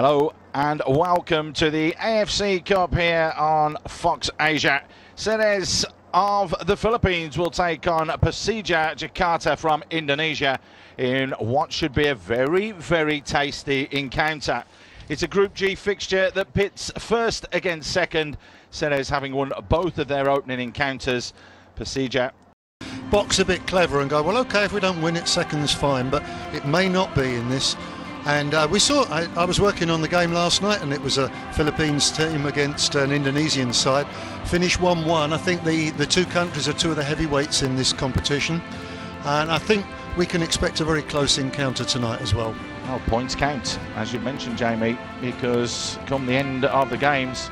Hello and welcome to the AFC Cup here on Fox Asia. Ceres of the Philippines will take on Persija Jakarta from Indonesia in what should be a very, very tasty encounter. It's a Group G fixture that pits first against second, Ceres having won both of their opening encounters. Persija box a bit clever and go, well, okay, if we don't win it, second's fine, but it may not be in this. And we saw, I was working on the game last night, and it was a Philippines team against an Indonesian side. Finished 1-1. I think the two countries are two of the heavyweights in this competition, and I think we can expect a very close encounter tonight as well. Well, points count, as you mentioned, Jamie, because come the end of the games,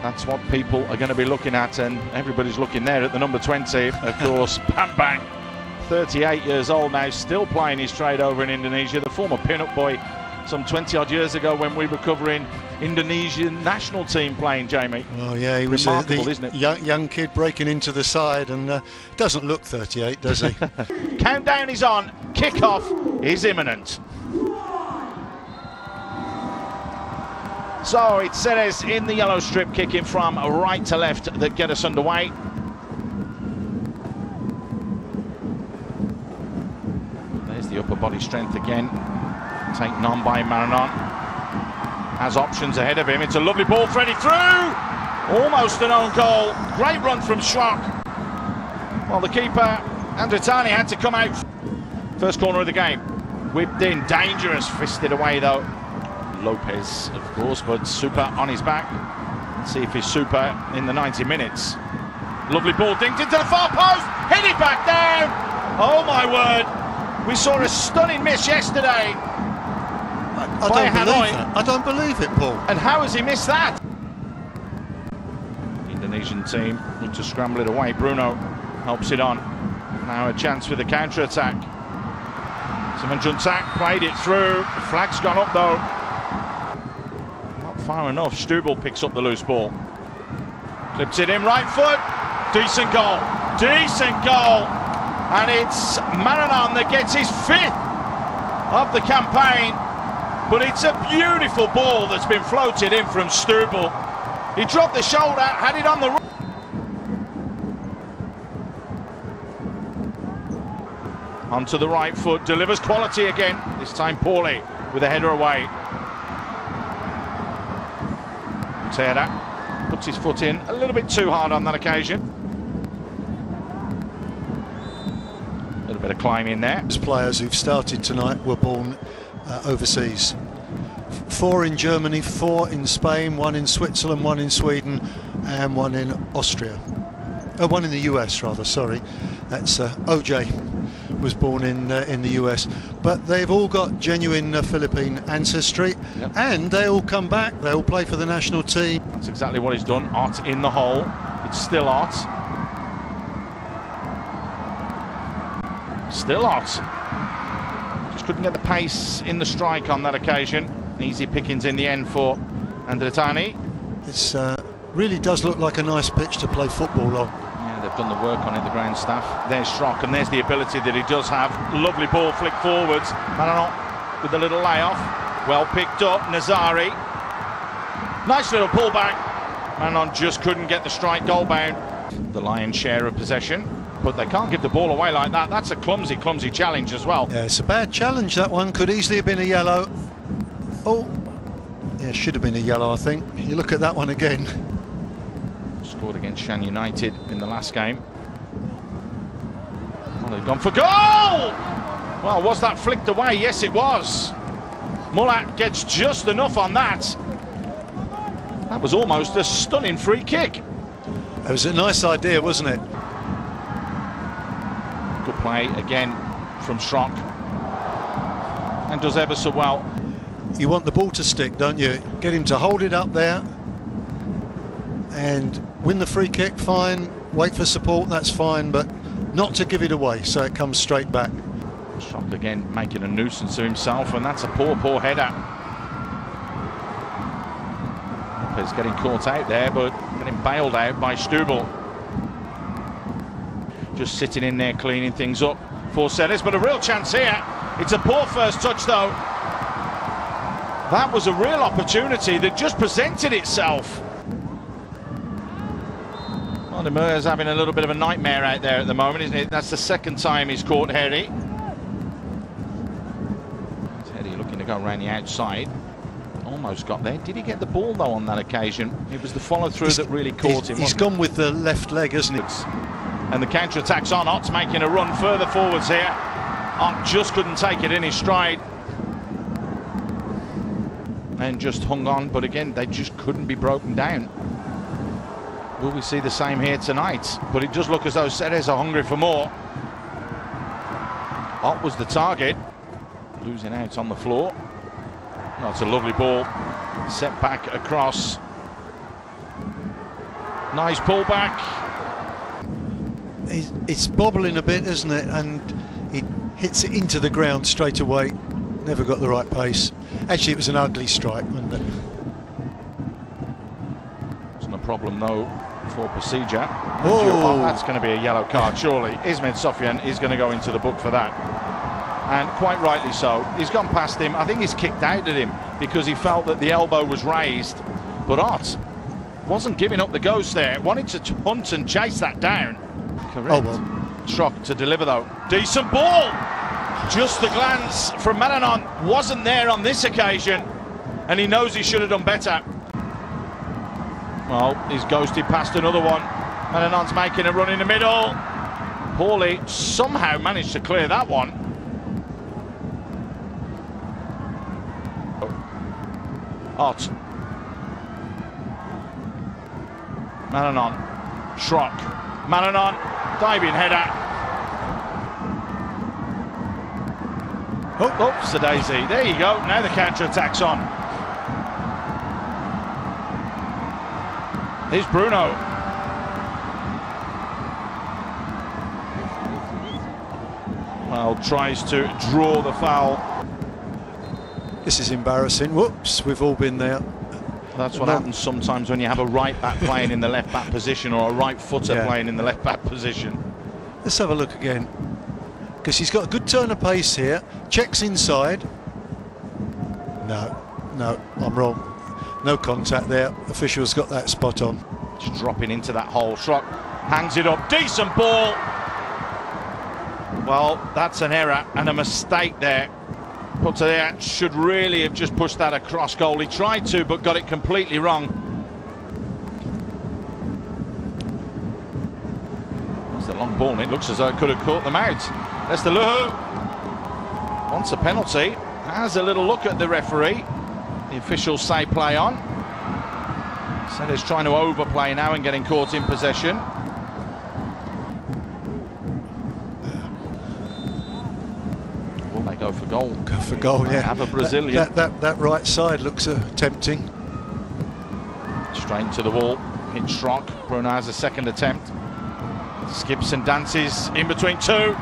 that's what people are going to be looking at, and everybody's looking there at the number 20, of course, Bam Bang. 38 years old now, still playing his trade over in Indonesia, the former pin-up boy some 20 odd years ago when we were covering Indonesian national team playing, Jamie. Oh yeah, he was remarkable, isn't it? Young kid breaking into the side, and doesn't look 38, does he? Countdown is on, kick-off is imminent. So it's Ceres in the yellow strip, kicking from right to left that get us underway. There's the upper body strength again, taken on by Panaad. Has options ahead of him. It's a lovely ball threaded through, almost an own goal. Great run from Schrock. Well, the keeper Andretani had to come out. First corner of the game, whipped in, dangerous, fisted away though. Lopez, of course, but Super on his back. Let's see if he's Super in the 90 minutes. Lovely ball dinked into the far post, hit it back down. Oh my word, we saw a stunning miss yesterday. I don't believe that. I don't believe it, Paul. And how has he missed that? Indonesian team look to scramble it away. Bruno helps it on. Now a chance for the counter-attack. Simanjuntak played it through. The flag's gone up though. Not far enough. Stubel picks up the loose ball. Clips it in, right foot. Decent goal. Decent goal. And it's Panaad that gets his 5th of the campaign. But it's a beautiful ball that's been floated in from Stubel. He dropped the shoulder, had it on the... Onto the right foot, delivers quality again. This time Paulie with a header away. Tera puts his foot in a little bit too hard on that occasion. A little bit of climb in there. Those players who've started tonight were born overseas. 4 in Germany, 4 in Spain, 1 in Switzerland, 1 in Sweden, and 1 in Austria. 1 in the US, rather. Sorry, that's OJ was born in the US. But they've all got genuine Philippine ancestry, yep. And they all come back. They all play for the national team. That's exactly what he's done. Ott in the hole. It's still Ott. Still Ott. Couldn't get the pace in the strike on that occasion. Easy pickings in the end for Andretani. It really does look like a nice pitch to play football on. Yeah, they've done the work on it, the ground staff. There's Schrock, and there's the ability that he does have. Lovely ball flick forwards. Panaad with a little layoff. Well picked up, Nazari. Nice little pullback. Panaad just couldn't get the strike goal bound. The lion's share of possession. But they can't give the ball away like that. That's a clumsy, clumsy challenge as well. Yeah, it's a bad challenge, that one. Could easily have been a yellow. Oh, yeah, should have been a yellow, I think. You look at that one again. Scored against Shan United in the last game. Well, they've gone for goal! Well, was that flicked away? Yes, it was. Mulat gets just enough on that. That was almost a stunning free kick. It was a nice idea, wasn't it? Good play again from Schrock, and does ever so well. You want the ball to stick, don't you? Get him to hold it up there and win the free kick, fine. Wait for support, that's fine, but not to give it away so it comes straight back. Schrock again making a nuisance of himself, and that's a poor header. He's getting caught out there, but getting bailed out by Stubel. Just sitting in there cleaning things up for Ceres, but a real chance here. It's a poor first touch though. That was a real opportunity that just presented itself. Well, De Meur's having a little bit of a nightmare out there at the moment, isn't it? That's the second time he's caught Herry. Herry looking to go around the outside. Almost got there. Did he get the ball though on that occasion? It was the follow-through that really caught him. He's gone with the left leg, hasn't he? And the counter-attack's on. Ott's making a run further forwards here. Ott just couldn't take it in his stride. And just hung on, but again, they just couldn't be broken down. Will we see the same here tonight? But it does look as though Ceres are hungry for more. Ott was the target. Losing out on the floor. That's a lovely ball. Set back across. Nice pull back. It's bobbling a bit, isn't it? And he hits it into the ground straight away. Never got the right pace. Actually, it was an ugly strike, wasn't it? Wasn't a problem though for Persija. Oh, that's going to be a yellow card, surely. Ismet Sofyan is going to go into the book for that. And quite rightly so. He's gone past him. I think he's kicked out at him because he felt that the elbow was raised. But Ott wasn't giving up the ghost there. Wanted to hunt and chase that down. Correct. Oh, well. Schrock to deliver though. Decent ball. Just the glance from Mananon wasn't there on this occasion. And he knows he should have done better. Well, he's ghosted past another one. Mananon's making a run in the middle. Paulie somehow managed to clear that one. Ott. Mananon. Schrock. Mananon. Diving header. Oops, the daisy. There you go. Now the counter-attack's on. Here's Bruno. Well, tries to draw the foul. This is embarrassing. Whoops, we've all been there. That's what happens sometimes when you have a right back playing in the left back position or a right footer playing in the left back position. Let's have a look again. Because he's got a good turn of pace here. Checks inside. No, I'm wrong. No contact there. Official's got that spot on. Just dropping into that hole. Schrock hangs it up. Decent ball. Well, that's an error and a mistake there. But there should really have just pushed that across goal. He tried to, but got it completely wrong. It's a long ball, and it looks as though it could have caught them out. That's the Luhu. Wants a penalty. Has a little look at the referee. The officials say play on. Ceres trying to overplay now and getting caught in possession. Will they go for goal? Go for goal, yeah. Have a Brazilian. That right side looks tempting. Straight to the wall. Hit Schrock. Bruno has a second attempt. Skips and dances in between two.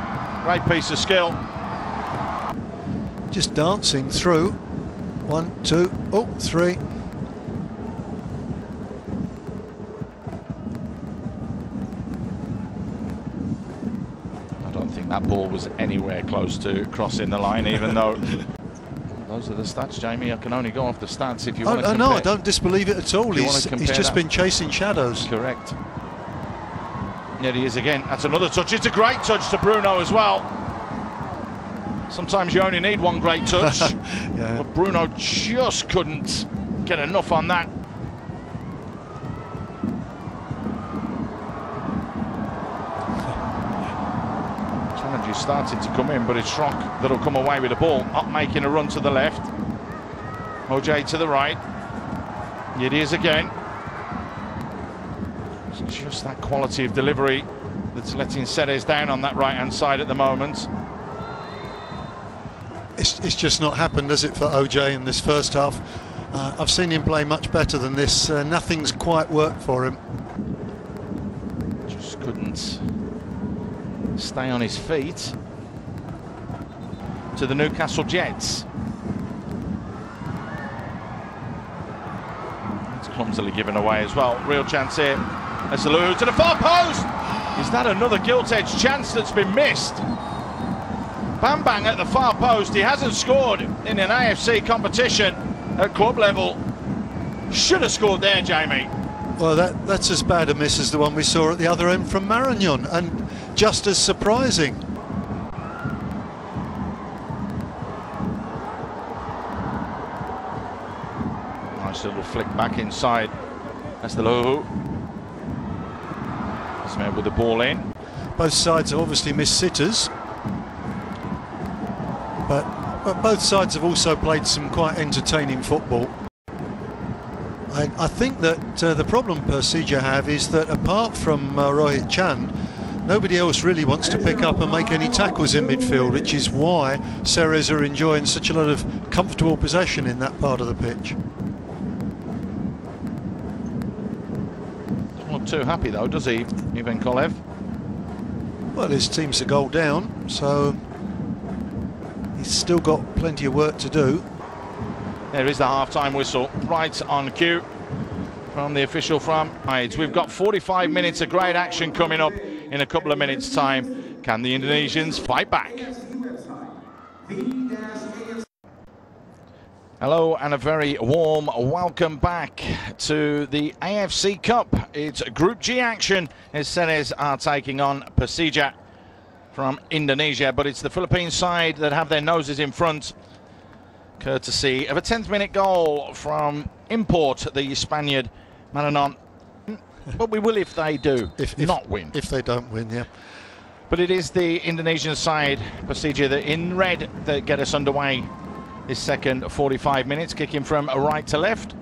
Great piece of skill. Just dancing through. 1, 2, 3. I don't think that ball was anywhere close to crossing the line, even though those are the stats, Jamie. I can only go off the stats if you want to compare. No, I don't disbelieve it at all. He's just been chasing shadows. Correct. There he is again. That's another touch. It's a great touch to Bruno as well. Sometimes you only need one great touch. Yeah. But Bruno just couldn't get enough on that. Challenges started to come in, but it's Schrock that'll come away with the ball. Up making a run to the left. OJ to the right. It is again. It's just that quality of delivery that's letting Ceres down on that right-hand side at the moment. It's just not happened, has it, for OJ in this first half? I've seen him play much better than this. Nothing's quite worked for him. Just couldn't stay on his feet. To the Newcastle Jets. It's clumsily given away as well. Real chance here. That's a Luhu to the far post. Is that another gilt-edged chance that's been missed? Bang Bang at the far post. He hasn't scored in an AFC competition. at club level. Should have scored there, Jamie. Well, that's as bad a miss as the one we saw at the other end from Marignon, and just as surprising. Nice little flick back inside. That's the low. Smith with the ball in. Both sides have obviously missed sitters, but both sides have also played some quite entertaining football. I think that the problem Persija have is that apart from Rohit Chand, nobody else really wants to pick up and make any tackles in midfield, which is why Ceres are enjoying such a lot of comfortable possession in that part of the pitch. Not too happy though, does he, Ivan Kolev? Well, his team's a goal down, so he's still got plenty of work to do. There is the half-time whistle, right on cue from the official from Panaad. We've got 45 minutes of great action coming up in a couple of minutes' time. Can the Indonesians fight back? Hello and a very warm welcome back to the AFC Cup. It's Group G action as Ceres are taking on Persija from Indonesia, but it's the Philippine side that have their noses in front, courtesy of a 10th minute goal from import, the Spaniard Panaad. But we will if they do not win. If they don't win, yeah. But it is the Indonesian side, Persija, that in red, that get us underway this second 45 minutes, kicking from right to left.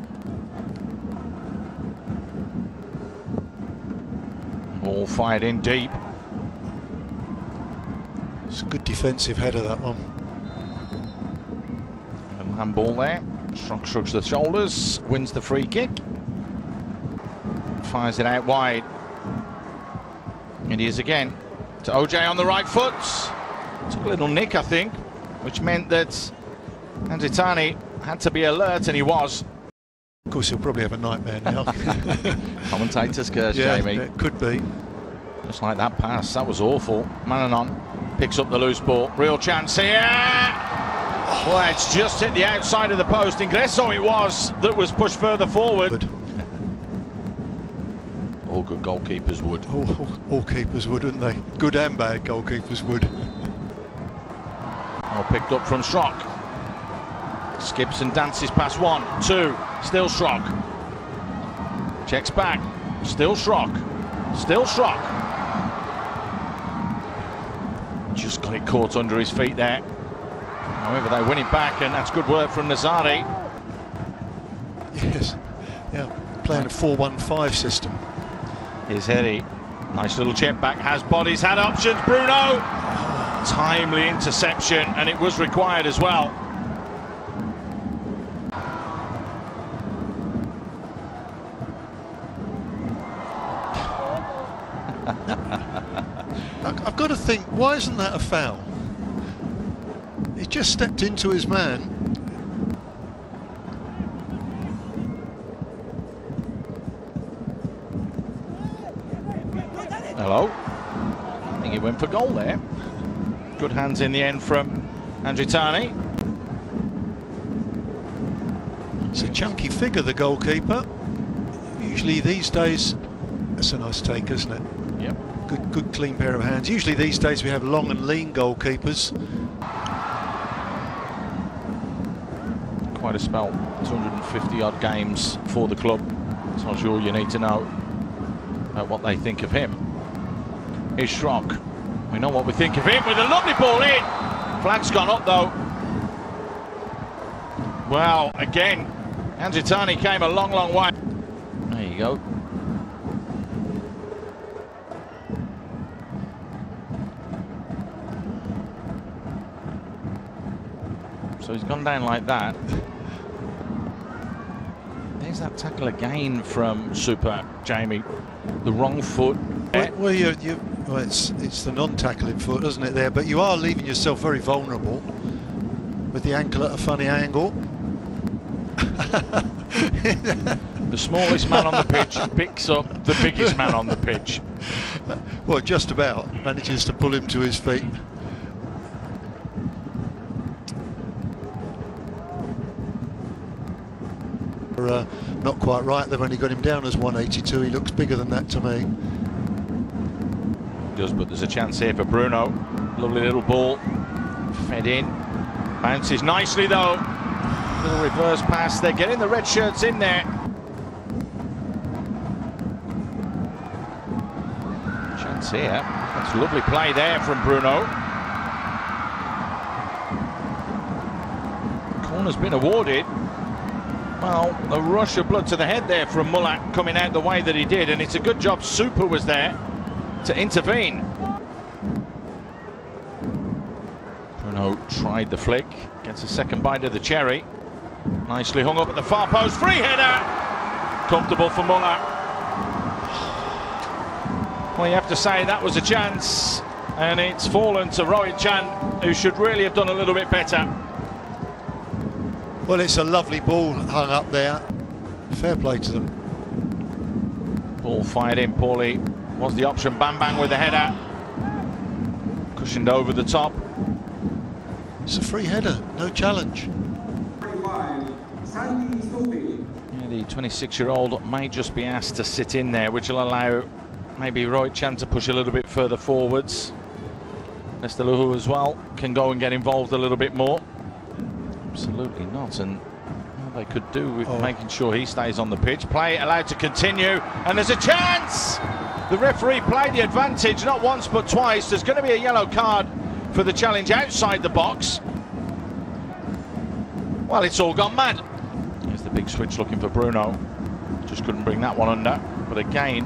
All fired in deep. It's a good defensive header, that one. Handball there. Shrugs the shoulders, wins the free kick. Fires it out wide. And he is again to OJ on the right foot. Took a little nick, I think, which meant that Andritani had to be alert, and he was. Of course, he'll probably have a nightmare now. Commentator's curse, yeah, Jamie. It could be. Just like that pass, that was awful. Panaad picks up the loose ball. Real chance here. Well, it's just hit the outside of the post. Ingresso it was that was pushed further forward. All good goalkeepers would. All keepers would, wouldn't they? Good and bad goalkeepers would. Well picked up from Schrock. Skips and dances past 1, 2. Still Schrock. Checks back. Still Schrock. Still Schrock. Just got it caught under his feet there. However, they win it back, and that's good work from Nazari. Yes, yeah, playing a 4-1-5 system. Here's Hedy. Nice little chip back, has bodies, had options. Bruno! Timely interception, and it was required as well. I've got to think, why isn't that a foul? He just stepped into his man. Hello. I think he went for goal there. Good hands in the end from Andritani. It's a chunky figure, the goalkeeper. Usually these days, that's a nice take, isn't it? Yep. Good clean pair of hands. Usually these days we have long and lean goalkeepers. Quite a spell. 250 odd games for the club. Tells you all you need to know about what they think of him. Here's Schrock. We know what we think of him with a lovely ball in. Flag's gone up though. Well, again, Andritani came a long, long way. There you go. So he's gone down like that. There's that tackle again from Super, Jamie. The wrong foot. Well, it's the non-tackling foot, isn't it, there? But you are leaving yourself very vulnerable with the ankle at a funny angle. The smallest man on the pitch picks up the biggest man on the pitch. Well, just about. Manages to pull him to his feet. Not quite right. They've only got him down as 182. He looks bigger than that to me. Does, but there's a chance here for Bruno. Lovely little ball, fed in, bounces nicely though. Little reverse pass. They're getting the red shirts in there. Chance here. That's a lovely play there from Bruno. Corner's been awarded. Well, a rush of blood to the head there from Mulak coming out the way that he did, and it's a good job Super was there to intervene. Bruno tried the flick, gets a second bite of the cherry. Nicely hung up at the far post, free header! Comfortable for Mulak. Well, you have to say that was a chance, and it's fallen to Rohit Chand, who should really have done a little bit better. Well, it's a lovely ball hung up there. Fair play to them. Ball fired in poorly. Was the option. Bang with the header. Cushioned over the top. It's a free header, no challenge. Yeah, the 26-year-old may just be asked to sit in there, which will allow maybe Rohit Chand to push a little bit further forwards. Mr. Luhu as well can go and get involved a little bit more. Absolutely not, and all they could do with making sure he stays on the pitch. Play allowed to continue, and there's a chance! The referee played the advantage, not once but twice. There's going to be a yellow card for the challenge outside the box. Well, it's all gone mad. Here's the big switch looking for Bruno. Just couldn't bring that one under, but again,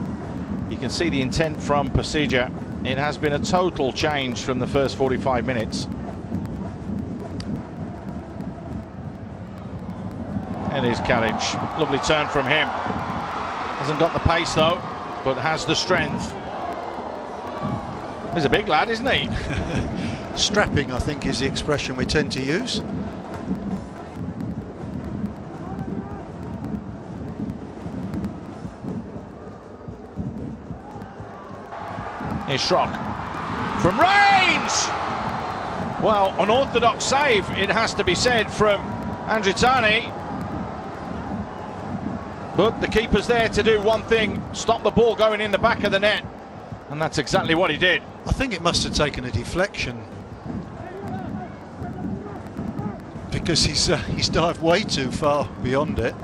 you can see the intent from Persija. It has been a total change from the first 45 minutes. And his carriage, lovely turn from him. Hasn't got the pace though, but has the strength. He's a big lad, isn't he? Strapping, I think, is the expression we tend to use. Here's Schrock from range. Well, unorthodox save, it has to be said, from Andritani. But the keeper's there to do one thing, stop the ball going in the back of the net. And that's exactly what he did. I think it must have taken a deflection, because he's dived way too far beyond it.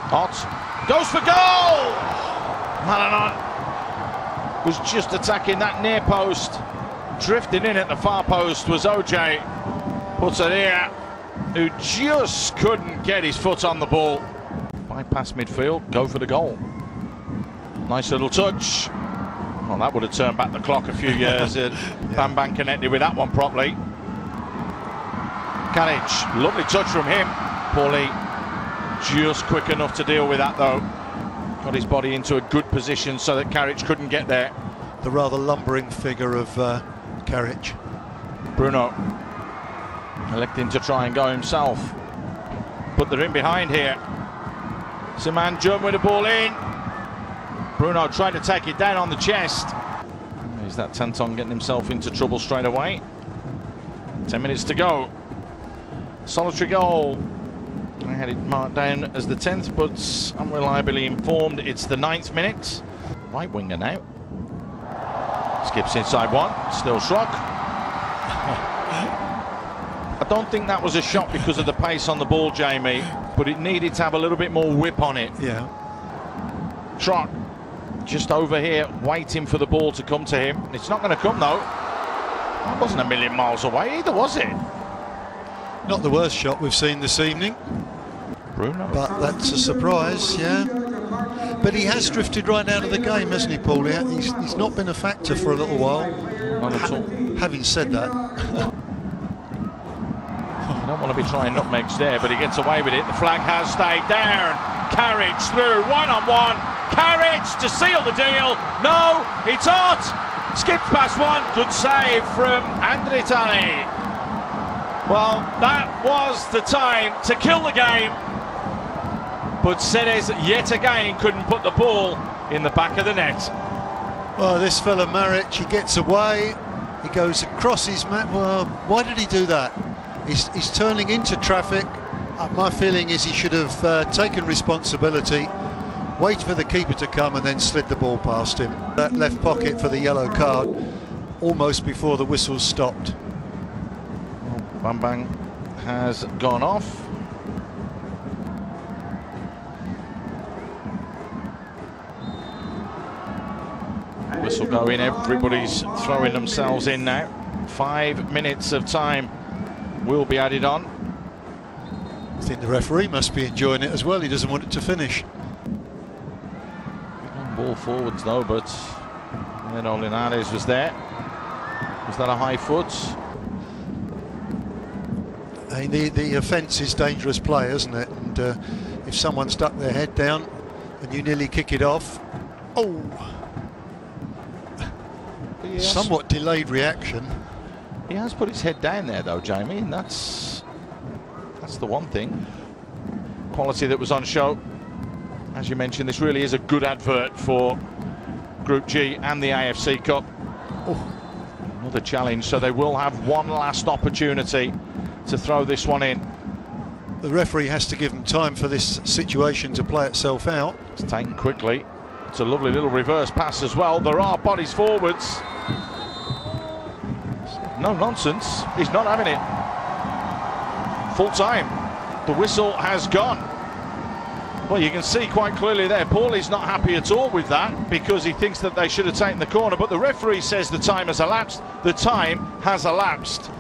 Hot goes for goal! Panaad was just attacking that near post. Drifting in at the far post was OJ Putaria, who just couldn't get his foot on the ball. Bypass midfield, go for the goal. Nice little touch. Well, that would have turned back the clock a few years. Yeah. Bam connected with that one properly. Karic, lovely touch from him. Paulie just quick enough to deal with that though. Got his body into a good position so that Karic couldn't get there. The rather lumbering figure of Karic. Bruno electing to try and go himself, but they're in behind here. Siman Jum with the ball in. Bruno tried to take it down on the chest. Is that Tanton getting himself into trouble straight away? 10 minutes to go. Solitary goal. I had it marked down as the 10th, but I'm reliably informed it's the 9th minute. Right winger now. Skips inside one. Still Schrock. I don't think that was a shot because of the pace on the ball, Jamie, but it needed to have a little bit more whip on it. Yeah. Schrock just over here waiting for the ball to come to him. It's not going to come though. That wasn't a million miles away either, was it? Not the worst shot we've seen this evening. Bruno. But that's a surprise, yeah. But he has drifted right out of the game, hasn't he, Paul? He's not been a factor for a little while. Not at all. Having said that. I don't want to be trying nutmegs there, but he gets away with it. The flag has stayed down. Karic through, one-on-one. Karic to seal the deal. No, it's hot. Skips past one. Good save from Andritani. Well, that was the time to kill the game. But Ceres yet again couldn't put the ball in the back of the net. Well, this fella Maric, he gets away. He goes across his mat. Well, why did he do that? He's turning into traffic. My feeling is he should have taken responsibility, wait for the keeper to come and then slid the ball past him. That left pocket for the yellow card almost before the whistle stopped. Bambang has gone off. Whistle go in, everybody's throwing themselves in now. 5 minutes of time will be added on. I think the referee must be enjoying it as well. He doesn't want it to finish. Ball forwards though, but then Linares was there. Was that a high foot? The offence is dangerous play, isn't it? And if someone stuck their head down and you nearly kick it off, oh! Yes. Somewhat delayed reaction. He has put his head down there though, Jamie, and that's the one thing. Quality that was on show. As you mentioned, this really is a good advert for Group G and the AFC Cup. Oh, another challenge, so they will have one last opportunity to throw this one in. The referee has to give them time for this situation to play itself out. It's taken quickly. It's a lovely little reverse pass as well. There are bodies forwards. No nonsense. He's not having it. Full time. The whistle has gone. Well, you can see quite clearly there, Paulie's not happy at all with that because he thinks that they should have taken the corner, but the referee says the time has elapsed. The time has elapsed.